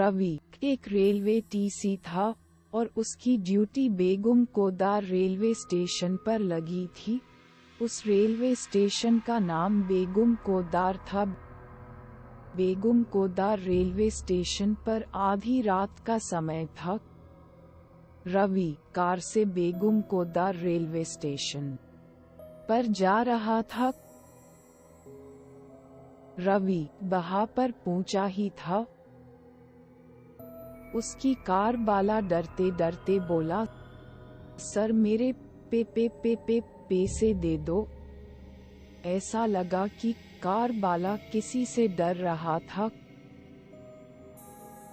रवि एक railway TC था और उसकी ड्यूटी बेगम कोदार रेलवे स्टेशन पर लगी थी। उस रेलवे स्टेशन का नाम बेगम कोदार था। बेगम कोदार रेलवे स्टेशन पर आधी रात का समय था। रवि कार से बेगम कोदार रेलवे स्टेशन पर जा रहा था। रवि वहां पर पहुंचा ही था। उसकी कार वाला डरते डरते बोला, सर मेरे पैसे दे दो। ऐसा लगा कि कार वाला किसी से डर रहा था।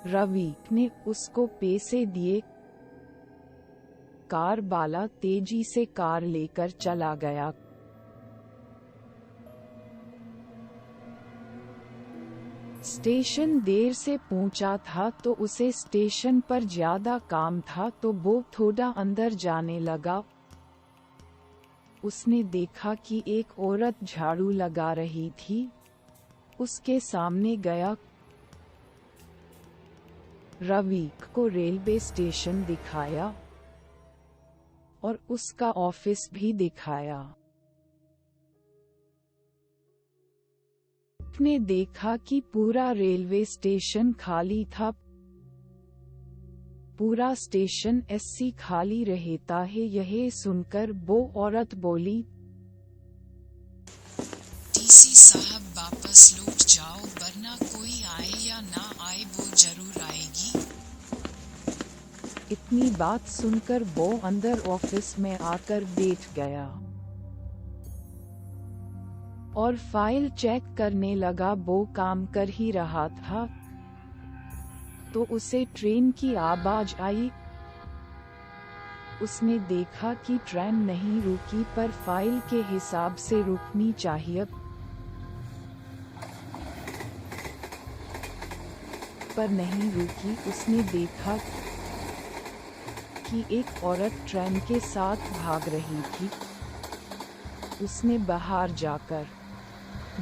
रवि ने उसको पैसे दिए। कार वाला तेजी से कार लेकर चला गया। स्टेशन देर से पहुंचा था तो उसे स्टेशन पर ज्यादा काम था तो वो थोड़ा अंदर जाने लगा। उसने देखा कि एक औरत झाड़ू लगा रही थी। उसके सामने गया। रवि को रेलवे स्टेशन दिखाया और उसका ऑफिस भी दिखाया। ने देखा कि पूरा रेलवे स्टेशन खाली था। पूरा स्टेशन ऐसी खाली रहता है। यह सुनकर वो औरत बोली, टीसी साहब वापस लौट जाओ वरना कोई आए या ना आए वो जरूर आएगी। इतनी बात सुनकर वो अंदर ऑफिस में आकर बैठ गया और फाइल चेक करने लगा। वो काम कर ही रहा था तो उसे ट्रेन की आवाज आई। उसने देखा कि ट्रेन नहीं रुकी पर फाइल के हिसाब से रुकनी चाहिए, पर नहीं रुकी। उसने देखा कि एक औरत ट्रेन के साथ भाग रही थी। उसने बाहर जाकर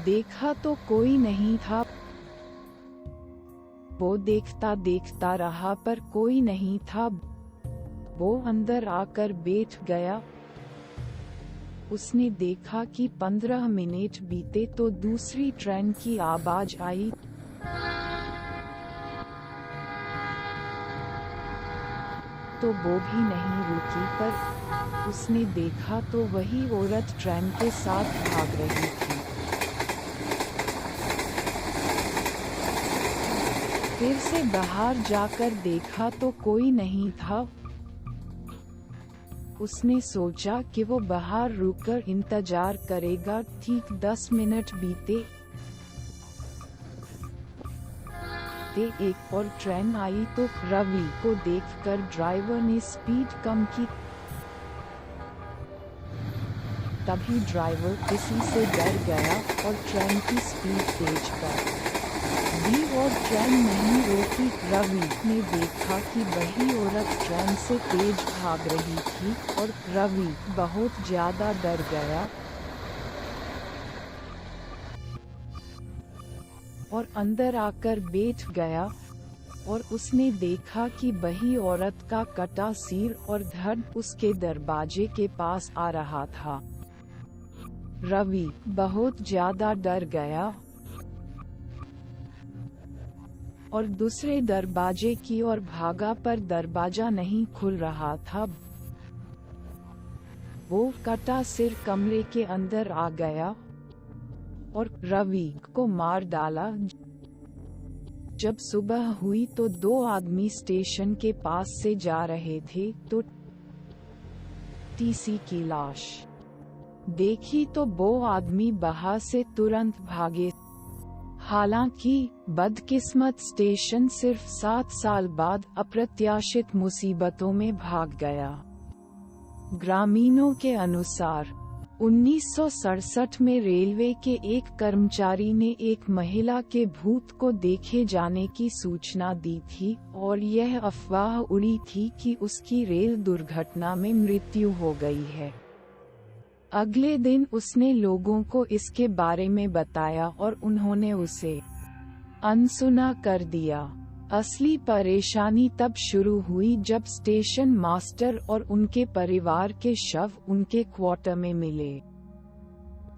देखा तो कोई नहीं था। वो देखता देखता रहा पर कोई नहीं था। वो अंदर आकर बैठ गया। उसने देखा कि 15 मिनट बीते तो दूसरी ट्रेन की आवाज आई। तो वो भी नहीं रुकी पर उसने देखा तो वही औरत ट्रेन के साथ भाग रही थी। फिर से बाहर जाकर देखा तो कोई नहीं था। उसने सोचा कि वो बाहर रुककर इंतजार करेगा। ठीक 10 मिनट बीते एक और ट्रेन आई तो रवि को देखकर ड्राइवर ने स्पीड कम की। तभी ड्राइवर किसी से डर गया और ट्रेन की स्पीड तेज कर दी और ट्रेन नहीं रोकी। रवि ने देखा कि वही औरत ट्रेन से तेज भाग रही थी और रवि बहुत ज्यादा डर गया और अंदर आकर बैठ गया और उसने देखा कि वही औरत का कटा सिर और धड़ उसके दरवाजे के पास आ रहा था। रवि बहुत ज्यादा डर गया और दूसरे दरवाजे की ओर भागा पर दरवाजा नहीं खुल रहा था। वो कटा सिर कमरे के अंदर आ गया और रवि को मार डाला। जब सुबह हुई तो 2 आदमी स्टेशन के पास से जा रहे थे तो टीसी की लाश देखी तो वो आदमी बाहर से तुरंत भागे। हालांकि बदकिस्मत स्टेशन सिर्फ 7 साल बाद अप्रत्याशित मुसीबतों में भाग गया। ग्रामीणों के अनुसार 1967 में रेलवे के एक कर्मचारी ने एक महिला के भूत को देखे जाने की सूचना दी थी और यह अफवाह उड़ी थी कि उसकी रेल दुर्घटना में मृत्यु हो गई है। अगले दिन उसने लोगों को इसके बारे में बताया और उन्होंने उसे अनसुना कर दिया। असली परेशानी तब शुरू हुई जब स्टेशन मास्टर और उनके परिवार के शव उनके क्वार्टर में मिले।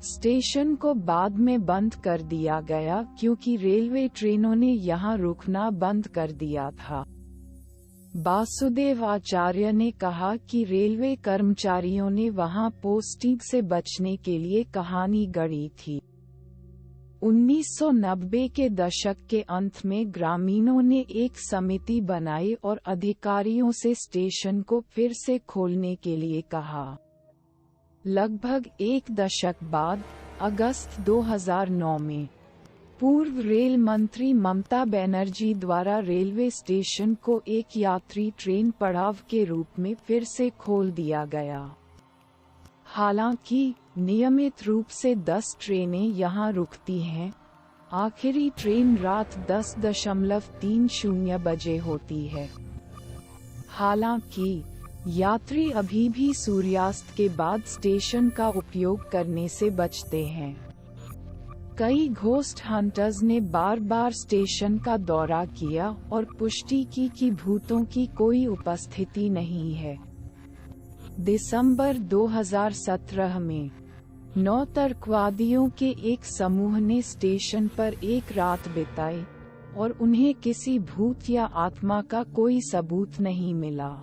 स्टेशन को बाद में बंद कर दिया गया क्योंकि रेलवे ट्रेनों ने यहां रुकना बंद कर दिया था। वासुदेव आचार्य ने कहा कि रेलवे कर्मचारियों ने वहां पोस्टिंग से बचने के लिए कहानी गढ़ी थी। 1990 के दशक के अंत में ग्रामीणों ने एक समिति बनाई और अधिकारियों से स्टेशन को फिर से खोलने के लिए कहा। लगभग एक दशक बाद, अगस्त 2009 में, पूर्व रेल मंत्री ममता बनर्जी द्वारा रेलवे स्टेशन को एक यात्री ट्रेन पड़ाव के रूप में फिर से खोल दिया गया। हालांकि नियमित रूप से 10 ट्रेनें यहां रुकती हैं। आखिरी ट्रेन रात 10:30 बजे होती है। हालांकि यात्री अभी भी सूर्यास्त के बाद स्टेशन का उपयोग करने से बचते हैं। कई घोस्ट हंटर्स ने बार-बार स्टेशन का दौरा किया और पुष्टि की कि भूतों की कोई उपस्थिति नहीं है। दिसंबर 2017 में 9 तर्कवादियों के एक समूह ने स्टेशन पर एक रात बिताई और उन्हें किसी भूत या आत्मा का कोई सबूत नहीं मिला।